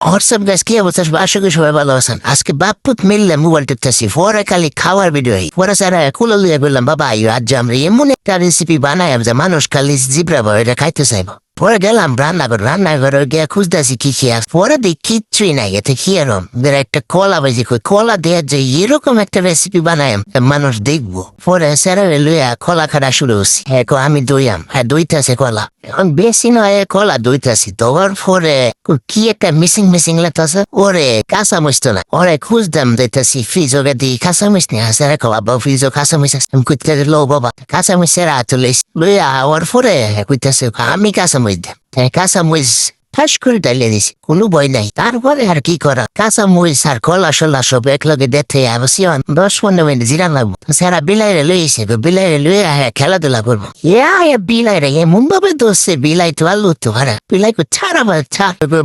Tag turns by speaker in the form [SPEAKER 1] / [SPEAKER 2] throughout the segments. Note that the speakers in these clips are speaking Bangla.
[SPEAKER 1] হোয়াটসঅ্যাপ গাইস, কি অবস্থা? আশা করি সবাই ভালো আছেন। আজকে বাপুত মিললে মোবাইল টিপতেছি, পরে খালি খাওয়ার ভিডিও পরে স্যার কুলো লিয়ে বললাম, বাবা আজ আমরা এমন একটা রেসিপি বানাই যে মানুষ খালি জিব্রাবো এটা খাইতে চাইবো। পরে গেলাম রান্নাঘরে গিয়ে খুঁজতেছি কি খেয়ে পরে দিই কিচ্ছুই নাই। এতে কি এরম একটা কলা বাজি কলা দিয়ে যে এরকম একটা রেসিপি বানাই মানুষ দেখবো। পরে স্যারে লইয়া কলা খাটা শুরু হচ্ছি। হ্যাঁ আমি দইয়াম, হ্যাঁ দইতেছে কলা, এখন বেশি নয় কলা দইতেছি। তোর পরে কি একটা মিসিং লাগতেছে। ওরে কাঁচামরিচ তো না, ওরে খুঁজতাম দিতেছি ফ্রিজ ওকে দিই কাঁচামরিচ নিয়ে আসে রে বাবা, ফ্রিজ কাঁচামরিচ আছে। আমি কইতে লো বাবা কাঁচামরিচের হাত লইয়া ওর পরে কইতেছে আমি কাঁচামরিচ দেব। কাঁচামরিচ ঠাস করে ডালিয়ে দিছি, কোনো ভয় নাই। তারপরে আর কি করা, কাঁচামরিচ আর কলা সলা সব একলগে দেখতে আবশ্যি 10-15 মিনিট জিরা লাগবো। সারা বিলাইরে লইছে, বিলাইরে লইয়া খেলাধুলা করবো। বিলাইরে এমন ভাবে দোষে বিলাই তো আলু তো হারা বিলাই ছাড়া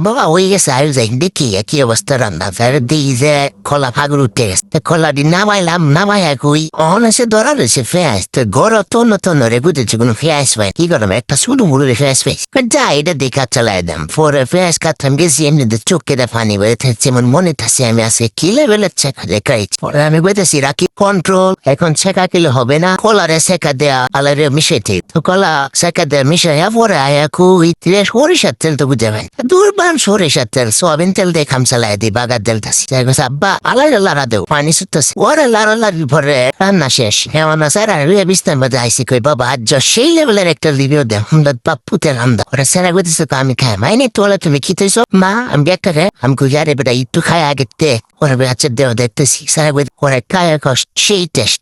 [SPEAKER 1] বাবা হয়ে গেছে। আয়ু যাই দেখি কি অবস্থা রান্না দিই যে কলা ফাগুর উঠে গেছে। কলা দি নামাই কই অন এসে ধরা রয়েছে ফেঁস। তো গড় তন্ন রে বুঝেছে কোনো ফেঁস পাই কি করলাম, একটা শুধু মুড়ো ফেঁস পাই যা এটা দেখা চালাই দাম। পরে ফেঁস কাটলাম গেছি এমনি চোখ কেটে ফানি বেড়েছে এমন মনে থাকছে আমি আছে কি লেভেলের ছেঁকা দেখাইছি। পরে আমি বলতেছি রাখি কন্ট্রোল, এখন ছেঁকা কিলে হবে না, কলারে ছেঁকা দেয়া আলারে মিশাইতে। তো কলা ছেঁকা দেয়া মিশাইয়া পরে আয়া কুই সরিষার তেল তো বুঝে ভাই দুর্বান সরিষার তেল সোয়াবিন তেল দিয়ে খাম চালাই দিই বাগার তেলটাছি। আব্বা আলারে লাড়া দেও পানি সুটতেছে। ওরে লাড়ালাড়ির পরে রান্না শেষ। হেমন স্যার আর বিস্তার মধ্যে আইসি কই বাবা আজ সেই লেভেলের একটা রিভিউ দেয় বাপুতে রান্দা। ওরা স্যার বলতেছে আমি খাই মাইনে তোলা তুমি খেতেছো মা আমি একটা খাই আমি কই আরে বেটা একটু খাই আগে দে। ওরা আচ্ছা দেও দেখতেছি স্যার ওরা খায় কষ্ট সেই টেস্ট